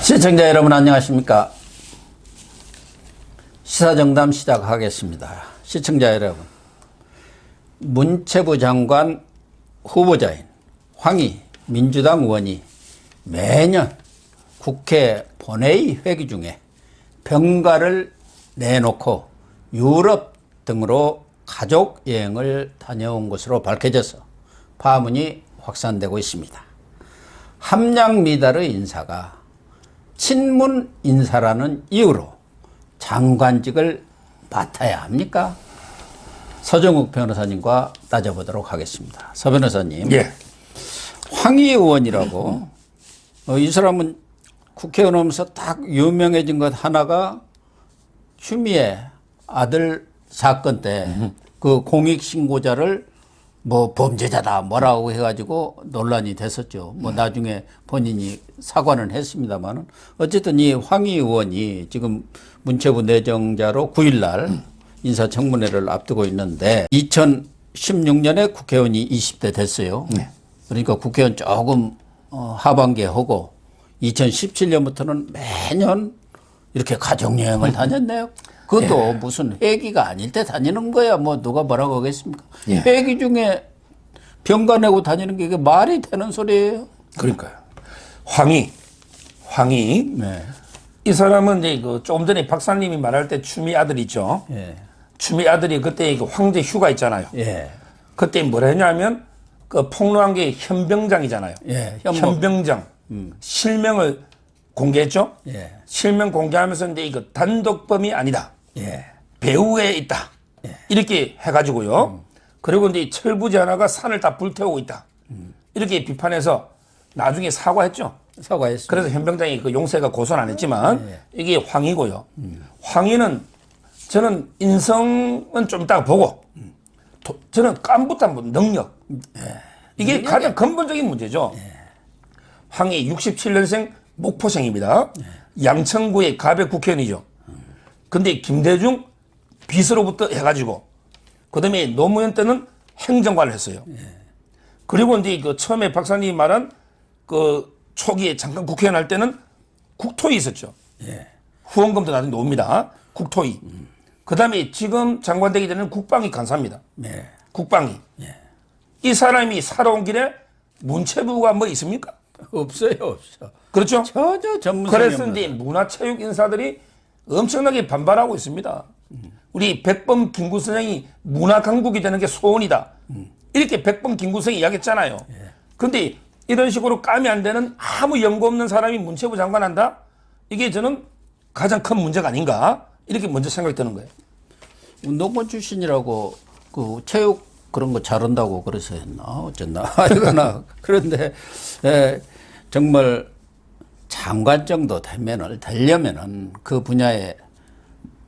시청자 여러분 안녕하십니까. 시사정담 시작하겠습니다. 시청자 여러분, 문체부 장관 후보자인 황희 민주당 의원이 매년 국회 본회의 회기 중에 병가를 내놓고 유럽 등으로 가족 여행을 다녀온 것으로 밝혀져서 파문이 확산되고 있습니다. 함량미달의 인사가 친문 인사라는 이유로 장관직을 맡아야 합니까? 서정욱 변호사님과 따져보도록 하겠습니다. 서 변호사님, 예. 황희 의원이라고 이 사람은 국회의원 하면서 딱 유명해진 것 하나가 추미애 아들 사건 때 그 공익신고자를 뭐 범죄자다 뭐라고 해가지고 논란이 됐었죠. 뭐 나중에 본인이 사과는 했습니다만은 어쨌든 이 황희 의원이 지금 문체부 내정자로 9일날 인사청문회를 앞두고 있는데 2016년에 국회의원이 20대 됐어요. 그러니까 국회의원 조금 하반기에 하고 2017년부터는 매년 이렇게 가족여행을 다녔네요. 그것도 무슨 회기가 아닐 때 다니는 거야. 뭐 누가 뭐라고 하겠습니까? 회기 중에 병가 내고 다니는 게 이게 말이 되는 소리예요? 그러니까요. 황희. 네. 이 사람은 이제 그 조금 전에 박사님이 말할 때 추미 아들 있죠. 예. 추미 아들이 그때 그 황제 휴가 있잖아요. 예. 그때 뭐라 했냐면 그 폭로한 게 현병장이잖아요. 예. 현병장. 실명을 공개했죠. 예. 실명 공개하면서 이제 이거 단독범이 아니다. 예. 배후에 있다. 이렇게 해가지고요. 그리고 이제 철부지 하나가 산을 다 불태우고 있다. 이렇게 비판해서 나중에 사과했죠. 사과했습니다. 그래서 현병장이 그 용세가 고소는 안 했지만 이게 황희고요. 황희는 저는 인성은 좀 이따가 보고 저는 깐부탄 능력. 이게 가장 근본적인 문제죠. 황희 67년생 목포생입니다. 양천구의 가백 국회의원이죠. 근데 김대중 비서로부터 해가지고 그다음에 노무현 때는 행정관을 했어요. 그리고 이제 그 처음에 박사님이 말한 그 초기에 잠깐 국회의원 할 때는 국토위 있었죠. 후원금도 나중에 옵니다. 국토위. 그다음에 지금 장관 되기 전에는 국방위 간사입니다. 국방위. 이 사람이 살아온 길에 문체부가 뭐 있습니까? 없어요, 없어. 그렇죠? 전혀 전문성이 그래서 없는. 이제 문화체육 인사들이 엄청나게 반발하고 있습니다. 우리 백범 김구선생이 문화강국이 되는 게 소원이다. 이렇게 백범 김구선생이 이야기했잖아요. 근데 이런 식으로 까면 안 되는 아무 연고 없는 사람이 문체부 장관 한다? 이게 저는 가장 큰 문제가 아닌가? 이렇게 먼저 생각이 드는 거예요. 운동권 출신이라고 그 체육 그런 거 잘한다고 그래서 했나 어쨌나 하거나 그런데 정말 장관 정도 되려면은 그 분야에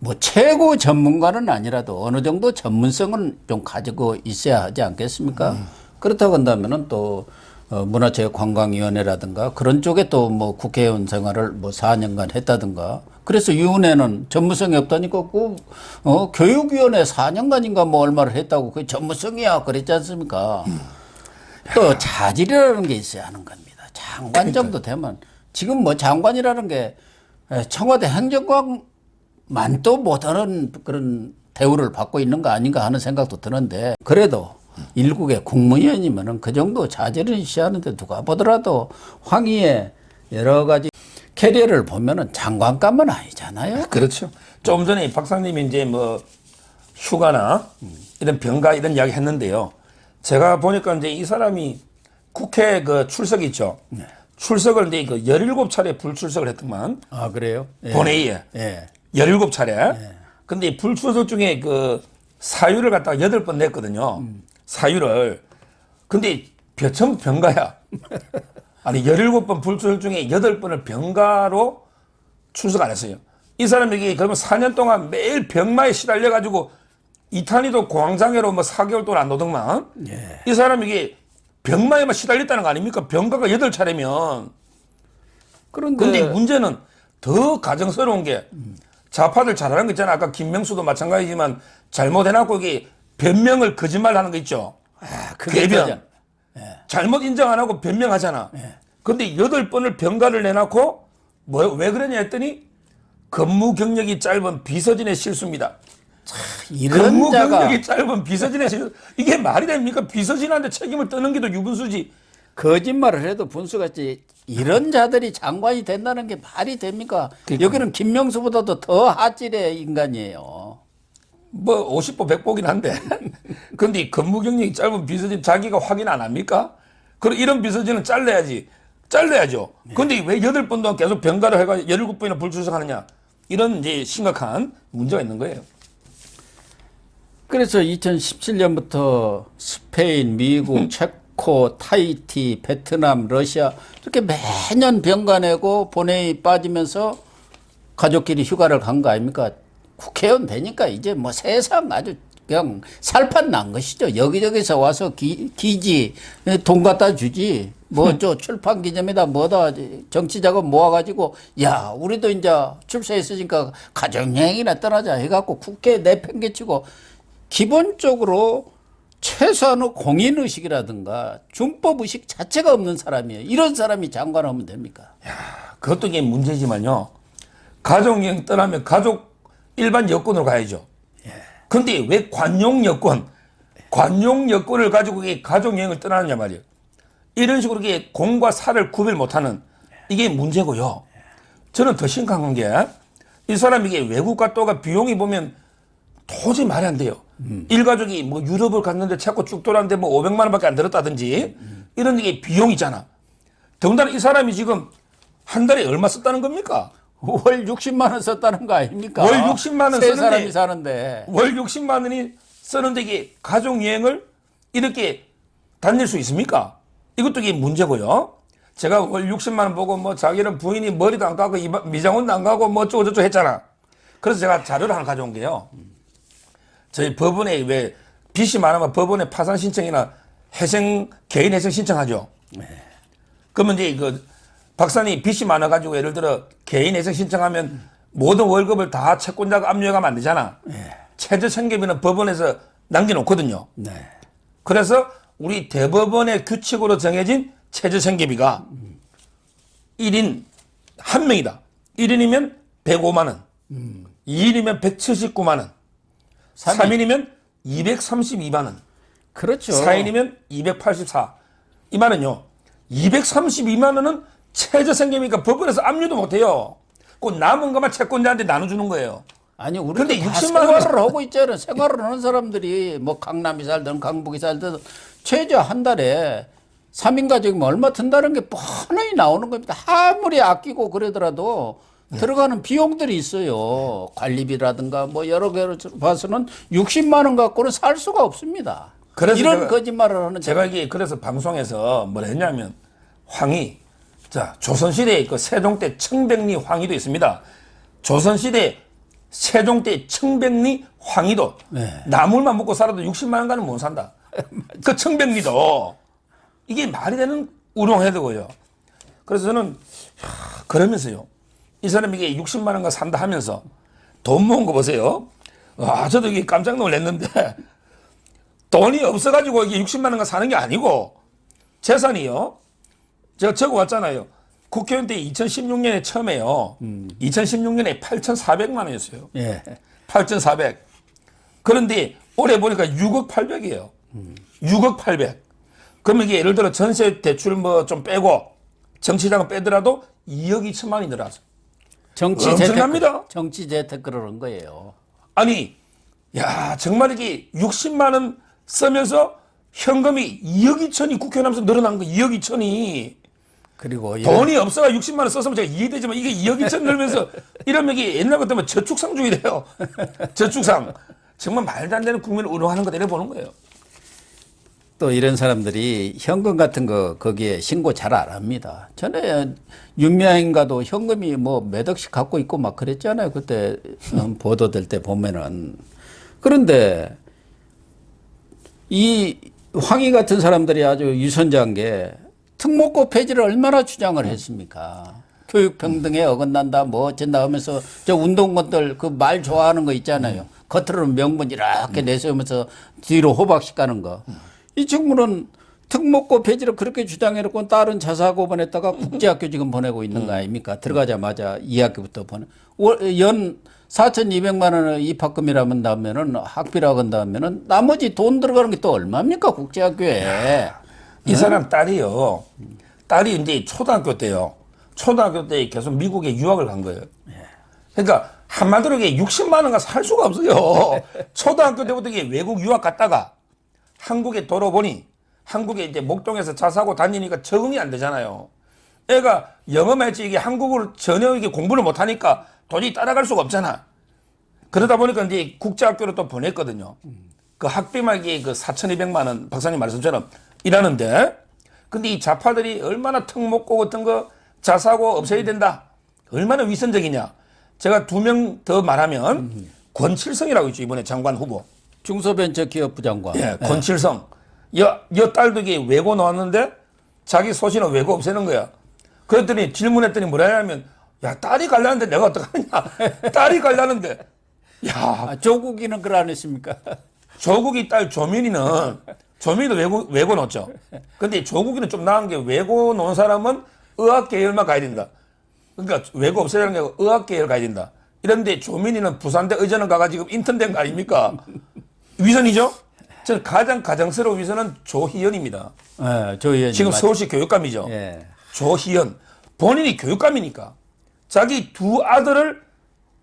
뭐 최고 전문가는 아니라도 어느 정도 전문성은 좀 가지고 있어야 하지 않겠습니까? 그렇다고 한다면은 또 문화체육관광위원회라든가 그런 쪽에 또 뭐 국회의원 생활을 뭐 4년간 했다든가 그래서 유은혜는 전문성이 없다니까 그 교육위원회 4년간인가 뭐 얼마를 했다고 그게 전문성이야 그랬지 않습니까? 또 자질이라는 게 있어야 하는 겁니다. 장관 정도 되면 지금 뭐 장관이라는 게 청와대 행정관만 또 못하는 그런 대우를 받고 있는 거 아닌가 하는 생각도 드는데 그래도 일국의 국무위원이면은 그 정도 자질은 있어야 하는데 누가 보더라도 황희의 여러 가지 캐리어를 보면은 장관감은 아니잖아요. 그렇죠. 좀 전에 박사님이 이제 뭐 휴가나 이런 병가 이런 이야기 했는데요. 제가 보니까 이제 이 사람이 국회 그 출석 있죠. 출석을 이제 그 17차례 불출석을 했더만. 아, 그래요? 예. 본회의에. 예. 17차례. 근데 불출석 중에 그 사유를 갖다가 8번 냈거든요. 사유를. 근데 전부 병가야. 아니 17번 불출석 중에 8번을 병가로 출석 안 했어요. 이 사람에게 그러면 4년 동안 매일 병마에 시달려 가지고 이탄희도 공황장애로 뭐 4개월 동안 안 노동만. 이 사람에게 병마에만 시달렸다는 거 아닙니까? 병가가 8차례면. 그런데 문제는 더 가정스러운 게 좌파들 잘하는 거 있잖아. 아까 김명수도 마찬가지지만 잘못해놓고 이게 변명을 거짓말하는 거 있죠. 아, 그게 궤변. 잘못 인정 안 하고 변명하잖아. 근데 8번을 병가를 내놓고 왜 그러냐 했더니 근무 경력이 짧은 비서진의 실수입니다. 이런 근무 자가 경력이 짧은 비서진의 실수. 이게 말이 됩니까? 비서진한테 책임을 떠는 게 더 유분수지. 거짓말을 해도 분수같이 이런 자들이 장관이 된다는 게 말이 됩니까? 여기는 김명수보다도 더 하질의 인간이에요. 뭐 50보 100보긴 한데 근데 근무 경력이 짧은 비서진 자기가 확인 안 합니까? 그럼 이런 비서진은 잘라야죠. 근데 왜 8번 동안 계속 병가를 해가지고 17번이나 불출석하느냐, 이런 이제 심각한 문제가 있는 거예요. 그래서 2017년부터 스페인, 미국, 체코, 타이티, 베트남, 러시아 이렇게 매년 병가 내고 본회의 빠지면서 가족끼리 휴가를 간 거 아닙니까? 국회의원 되니까 이제 뭐 세상 아주 그냥 살판 난 것이죠. 여기저기서 와서 기지 돈 갖다 주지. 뭐 저 출판 기념이다 뭐다 정치 자금 모아가지고 야 우리도 이제 출세했으니까 가족여행이나 떠나자 해갖고 국회에 내팽개치고, 기본적으로 최소한의 공인의식이라든가 준법의식 자체가 없는 사람이에요. 이런 사람이 장관하면 됩니까? 그것도 이게 문제지만요. 가족여행 떠나면 일반 여권으로 가야죠. 근데 왜 관용 여권을 가지고 이게 가족여행을 떠나느냐 말이에요. 이런 식으로 이게 공과 사를 구별 못하는, 이게 문제고요. 저는 더 심각한 게, 이 사람이 이게 외국 갔다가 비용이 보면 도저히 말이 안 돼요. 일가족이 뭐 유럽을 갔는데 자꾸 쭉 돌았는데 뭐 500만 원밖에 안 들었다든지 이런 게 비용이잖아. 더군다나 이 사람이 지금 한 달에 얼마 썼다는 겁니까? 월 60만 원 썼다는 거 아닙니까? 월 60만 원 세 쓰는데, 사람이 사는데 월 60만 원이 쓰는데 이게 가족여행을 이렇게 다닐 수 있습니까? 이것도 이게 문제고요. 제가 월 60만 원 보고 뭐 자기는 부인이 머리도 안 가고 미장원도 안 가고 뭐 어쩌고저쩌고 했잖아. 그래서 제가 자료를 하나 가져온 게요. 저희 법원에 왜 빚이 많으면 법원에 파산 신청이나 개인 회생 신청하죠. 그러면 이제 그 박사님 빚이 많아가지고 예를 들어 개인 회생 신청하면 모든 월급을 다 채권자가 압류해가면 안 되잖아. 최저생계비는 법원에서 남겨놓거든요. 네. 그래서 우리 대법원의 규칙으로 정해진 최저생계비가 1인 1명이다. 1인이면 105만 원, 2인이면 179만 원, 3인이면 232만 원, 그렇죠. 4인이면 284. 이 말은요, 232만 원은 최저생계비니까 법원에서 압류도 못해요. 그 남은 것만 채권자한테 나눠주는 거예요. 아니 우리도 근데 다 60만 생활을 하고 있잖아요. 생활을 하는 사람들이 뭐 강남이 살든 강북이 살든 최저 한 달에 3인 가족이면 얼마 든다는 게 뻔히 나오는 겁니다. 아무리 아끼고 그러더라도 들어가는 비용들이 있어요. 관리비라든가 뭐 여러 개로 봐서는 60만 원 갖고는 살 수가 없습니다. 그래서 이런 거짓말을 하는 제가 이게 그래서 방송에서 뭘 했냐면, 자, 조선시대에 그 세종대 청백리 황희도 있습니다. 조선시대 세종대 청백리 황희도 나물만 먹고 살아도 60만 원가는 못 산다. 그 청백리도 이게 말이 되는 우롱해도고요. 그래서 저는 그러면서요, 이 사람이 이게 60만 원가 산다 하면서 돈 모은 거 보세요. 저도 이게 깜짝 놀랐는데, 돈이 없어가지고 이게 60만 원가 사는 게 아니고 재산이요. 제가 적어왔잖아요. 국회의원 때 2016년에 처음에요. 2016년에 8,400만 원이었어요. 예. 8,400. 그런데 올해 보니까 6억 800이에요. 6억 800. 그러면 이게 예를 들어 전세 대출 뭐 좀 빼고 정치자금 빼더라도 2억 2천만 원이 늘어서. 엄청납니다. 정치 재테크 그러는 거예요. 아니, 야, 정말 이게 60만 원 쓰면서 현금이 2억 2천이 국회의원 하면서 늘어난 거, 2억 2천이. 그리고 돈이 없어가 60만 원 썼으면 제가 이해되지만 이게 2억 2천 늘면서 이러면 이게 옛날 같으면 저축상주의래요. 저축상. 정말 말도 안 되는 국민을 우롱하는 거 내려보는 거예요. 또 이런 사람들이 현금 같은 거 거기에 신고 잘 안 합니다. 전에 윤미향인가도 현금이 뭐 몇 억씩 갖고 있고 막 그랬잖아요. 그때 보도될 때 보면은. 그런데 이 황희 같은 사람들이 아주 유선자인 게 특목고 폐지를 얼마나 주장을 했습니까? 교육평등에 어긋난다 뭐 어쩐다 하면서 저 운동권들 그 말 좋아하는 거 있잖아요. 겉으로는 명분 이렇게 내세우면서 뒤로 호박씩 가는 거. 이 친구는 특목고 폐지를 그렇게 주장해놓고 딸은 자사고 보냈다가 국제학교 지금 보내고 있는 거 아닙니까? 들어가자마자 2학기부터 연 4,200만 원의 입학금이라면 나면은 학비라고 한다면은 나머지 돈 들어가는 게 또 얼마입니까? 국제학교에. 이 사람 딸이요. 딸이 이제 초등학교 때요. 초등학교 때 계속 미국에 유학을 간 거예요. 그러니까 한마디로 이게 60만 원가 살 수가 없어요. 초등학교 때부터 이게 외국 유학 갔다가 한국에 돌아보니 한국에 이제 목동에서 자사고 다니니까 적응이 안 되잖아요. 애가 영어만 했지 이게 한국어를 전혀 이게 공부를 못 하니까 도저히 따라갈 수가 없잖아. 그러다 보니까 이제 국제학교로 또 보냈거든요. 그 학비만 이게 그 4,200만 원 박사님 말씀처럼 일하는데 근데 이 좌파들이 얼마나 특목고 같은 거 자사고 없애야 된다. 얼마나 위선적이냐. 제가 2명 더 말하면 권칠성이라고 있죠. 이번에 장관 후보. 중소벤처기업부 장관. 예, 권칠성. 여 딸도 이게 외고 나왔는데 자기 소신은 외고 없애는 거야. 그랬더니 질문했더니 뭐라 하냐면 야, 딸이 갈라는데 내가 어떡하냐. 딸이 갈라는데. 야. 조국이는 그러 안 했습니까? 조국이 딸 조민이도 외고 넣었죠. 근데 조국이는 좀 나은 게 외고 놓은 사람은 의학 계열만 가야 된다. 그러니까 외고 없애라는 게 아니고 의학 계열 가야 된다. 이런데 조민이는 부산대 의전을 가가지고 인턴된 거 아닙니까? 위선이죠? 저는 가장 가정스러운 위선은 조희연입니다. 네, 조희연. 지금 서울시 교육감이죠. 예. 조희연. 본인이 교육감이니까 자기 두 아들을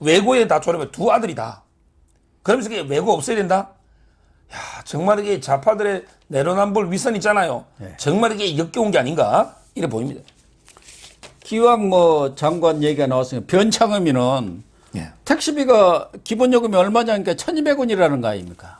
외고에 다 졸업해. 두 아들이 다. 그러면서 이게 외고 없애야 된다? 야, 정말 이게 좌파들의 내로남불 위선 있잖아요. 네. 정말 이게 역겨운 게 아닌가? 이래 보입니다. 기왕 뭐 장관 얘기가 나왔으니까 변창흠이는 예. 택시비가 기본요금이 얼마냐니까 1,200원이라는 거 아닙니까?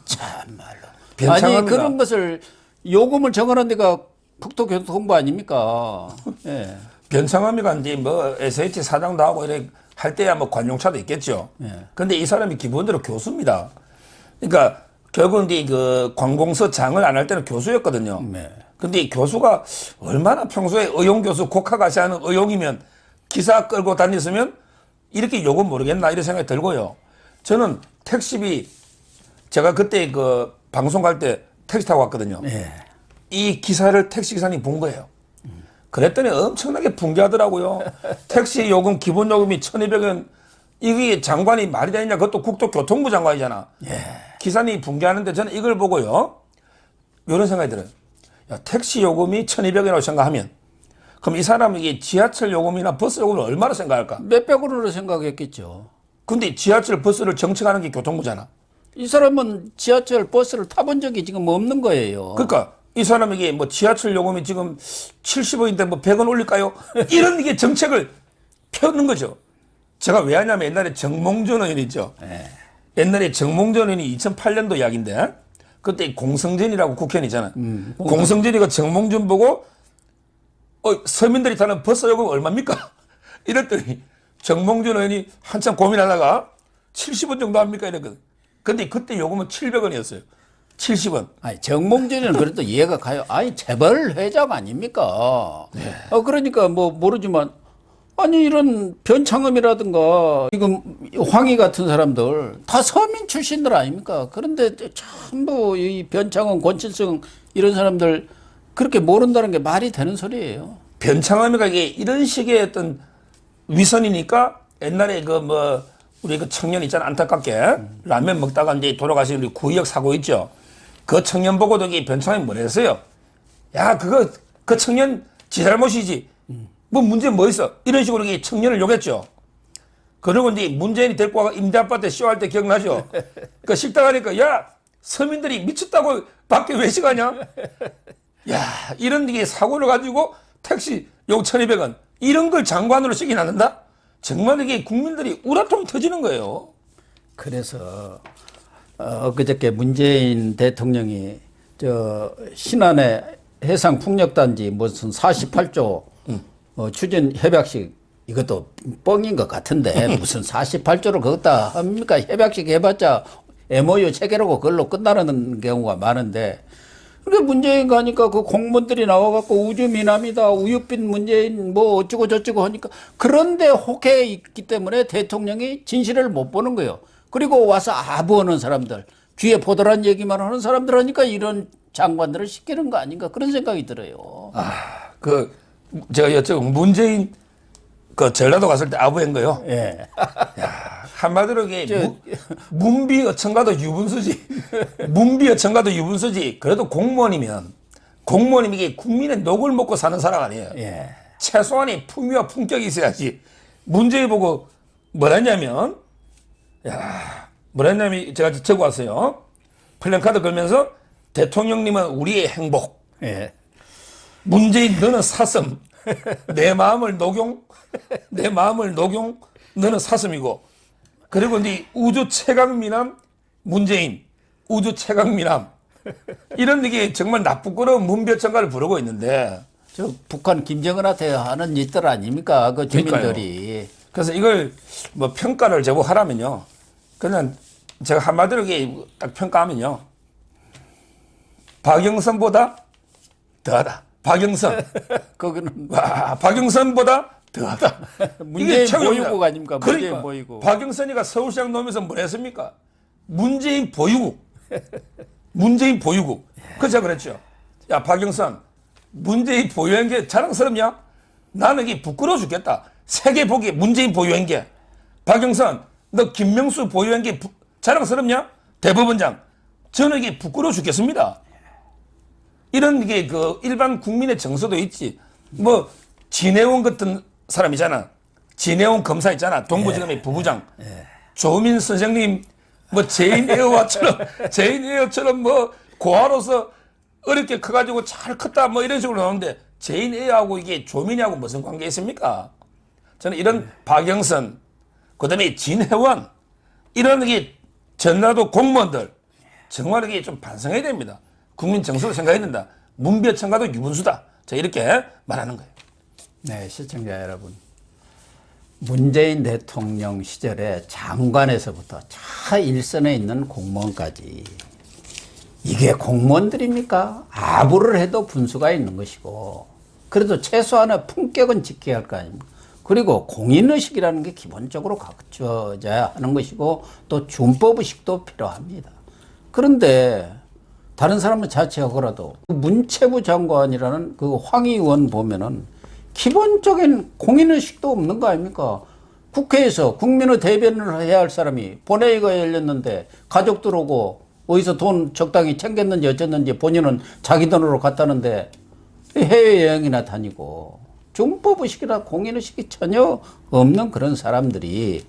참말로. 아니 그런 것을 요금을 정하는 데가 국토교통부 아닙니까? 예. 변창흠이가 이제 뭐 SH 사장도 하고 이래 할 때야 뭐 관용차도 있겠죠. 예. 근데 이 사람이 기본적으로 교수입니다. 그러니까 결국은 이제 그 관공서 장을 안 할 때는 교수였거든요. 네. 근데 이 교수가 얼마나 평소에 의용 교수 국학가시 하는 의용이면 기사 끌고 다녔으면 이렇게 욕은 모르겠나 이런 생각이 들고요. 저는 택시비 제가 그때 그 방송 갈 때 택시 타고 왔거든요. 예. 이 기사를 택시 기사님이 본 거예요. 그랬더니 엄청나게 붕괴하더라고요. 택시 요금 기본 요금이 1,200원 이게 장관이 말이 되느냐 그것도 국토교통부 장관이잖아. 예. 기사님이 붕괴하는데 저는 이걸 보고요. 이런 생각이 들어요. 야, 택시 요금이 1,200원이라고 생각하면 그럼 이 사람이 이게 지하철 요금이나 버스 요금을 얼마나 생각할까? 몇백 원으로 생각했겠죠. 근데 지하철 버스를 정책하는 게 교통부잖아. 이 사람은 지하철 버스를 타본 적이 지금 없는 거예요. 그러니까 이 사람에게 뭐 지하철 요금이 지금 70원인데 뭐 100원 올릴까요? 이런 이게 정책을 펴는 거죠. 제가 왜 하냐면 옛날에 정몽준 의원 있죠. 예. 옛날에 정몽준 의원이 2008년도 이야기인데 그때 공성전이라고 국회의원 있잖아. 공성전이가 정몽준 보고 서민들이 타는 버스 요금 얼마입니까? 이랬더니 정몽준 의원이 한참 고민하다가 70원 정도 합니까? 이랬거든. 근데 그때 요금은 700원이었어요. 70원. 아니, 정몽준이는 그래도 이해가 가요. 아니, 재벌 회장 아닙니까? 네. 그러니까 뭐 모르지만, 아니, 이런 변창흠이라든가, 지금 황희 같은 사람들 다 서민 출신들 아닙니까? 그런데 전부 이 변창흠, 권칠성 이런 사람들 그렇게 모른다는 게 말이 되는 소리예요. 변창흠이가 이게 이런 식의 어떤 위선이니까 옛날에 그 뭐, 우리 그 청년 있잖아. 안타깝게 라면 먹다가 이제 돌아가신 우리 구의역 사고 있죠. 그 청년 보고도 이 변창흠이 뭐라 했어요? 야, 그 청년 지 잘못이지. 뭐 문제 뭐 있어? 이런 식으로 이 청년을 욕했죠. 그리고 이제 문재인이 데리고 와가 임대 아파트 쇼할 때 기억나죠? 그 식당 하니까 야, 서민들이 미쳤다고 밖에 왜 시가냐? 야, 이런 게 사고를 가지고 택시 용 1,200원 이런 걸 장관으로 시기 나는다? 정말 이게 국민들이 우라통이 터지는 거예요. 그래서 엊그저께 문재인 대통령이 저 신안의 해상 풍력단지 무슨 48조 추진 협약식 이것도 뻥인 것 같은데 무슨 48조를 거기다 합니까? 협약식 해봤자 MOU 체결하고 그걸로 끝나는 경우가 많은데 그러니까 문재인 가니까 그 공무원들이 나와갖고 우주미남이다, 우유빛 문재인 뭐 어쩌고 저쩌고 하니까 그런데 혹해 있기 때문에 대통령이 진실을 못 보는 거예요. 그리고 와서 아부하는 사람들, 귀에 포도란 얘기만 하는 사람들 하니까 이런 장관들을 시키는 거 아닌가 그런 생각이 들어요. 그 제가 여쭤본 문재인 그 전라도 갔을 때 아부인 거요. 예. 한마디로 이게 문비어천가도 유분수지. 문비어천가도 유분수지. 그래도 공무원이면 공무원이면 이게 국민의 녹을 먹고 사는 사람 아니에요. 예. 최소한의 품위와 품격이 있어야지. 문재인 보고 뭐라 했냐면, 뭐라 했냐면 제가 적어 왔어요. 플랜카드 걸면서 대통령님은 우리의 행복. 예. 문재인 너는 사슴. 내 마음을 녹용. 내 마음을 녹용. 너는 사슴이고. 그리고 이제 우주 최강미남 문재인. 우주 최강미남. 이런 게 정말 나쁘고러운 문별천가를 부르고 있는데. 저 북한 김정은한테 하는 짓들 아닙니까? 그 주민들이. 그래서 이걸 뭐 평가를 제법 하라면요. 그냥 제가 한마디로 이게 딱 평가하면요. 박영선보다 더하다. 박영선. 그거는 와, 박영선보다 더하다. 문재인 최고입니다. 보유국 아닙니까? 문재인 그러니까 보유국. 박영선이가 서울시장 놓으면서 뭘 했습니까? 문재인 보유국. 문재인 보유국. 그래서 제가 그랬죠. 야, 박영선, 문재인 보유한 게 자랑스럽냐? 나는 이게 부끄러워 죽겠다. 세계 보기에 문재인 보유한 게. 박영선, 너 김명수 보유한 게 자랑스럽냐? 대법원장. 저는 이게 부끄러워 죽겠습니다. 이런 게 그 일반 국민의 정서도 있지. 뭐, 진해원 같은 사람이잖아. 진해원 검사 있잖아. 동부지검의 부부장. 조민 선생님, 뭐, 제인 에어처럼 뭐, 고아로서 어렵게 커가지고 잘 컸다 뭐 이런 식으로 나오는데 제인 에어하고 이게 조민이하고 무슨 관계 있습니까? 저는 이런 박영선, 그 다음에 진해원, 이런 게 전라도 공무원들, 정말 이게 좀 반성해야 됩니다. 국민 정서로 생각해야 된다. 문비어천가도 유분수다. 자, 이렇게 말하는 거예요. 네, 시청자 여러분. 문재인 대통령 시절에 장관에서부터 차일선에 있는 공무원까지 이게 공무원들입니까? 아부를 해도 분수가 있는 것이고 그래도 최소한의 품격은 지켜야 할 거 아닙니까? 그리고 공인의식이라는 게 기본적으로 갖춰져야 하는 것이고 또 준법의식도 필요합니다. 그런데 다른 사람은 자체하고라도 문체부 장관이라는 그 황희 의원 보면은 기본적인 공인의식도 없는 거 아닙니까? 국회에서 국민의 대변을 해야 할 사람이 본회의가 열렸는데 가족들 오고 어디서 돈 적당히 챙겼는지 어쨌는지 본인은 자기 돈으로 갔다는데 해외여행이나 다니고 준법의식이나 공인의식이 전혀 없는 그런 사람들이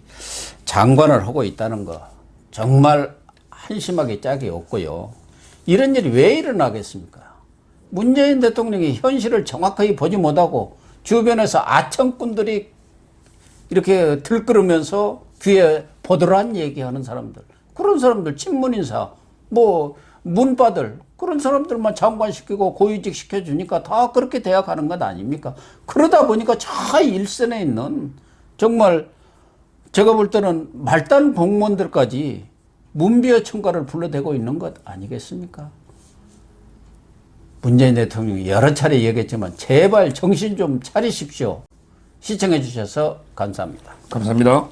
장관을 하고 있다는 거 정말 한심하게 짝이 없고요. 이런 일이 왜 일어나겠습니까? 문재인 대통령이 현실을 정확하게 보지 못하고 주변에서 아청꾼들이 이렇게 들끓으면서 귀에 보드란 얘기하는 사람들, 그런 사람들 친문인사 뭐 문바들 그런 사람들만 장관시키고 고위직 시켜주니까 다 그렇게 돼야 가는 것 아닙니까? 그러다 보니까 차일선에 있는 정말 제가 볼 때는 말단 공무원들까지 문비어천가를 불러대고 있는 것 아니겠습니까? 문재인 대통령이 여러 차례 얘기했지만 제발 정신 좀 차리십시오. 시청해 주셔서 감사합니다. 감사합니다.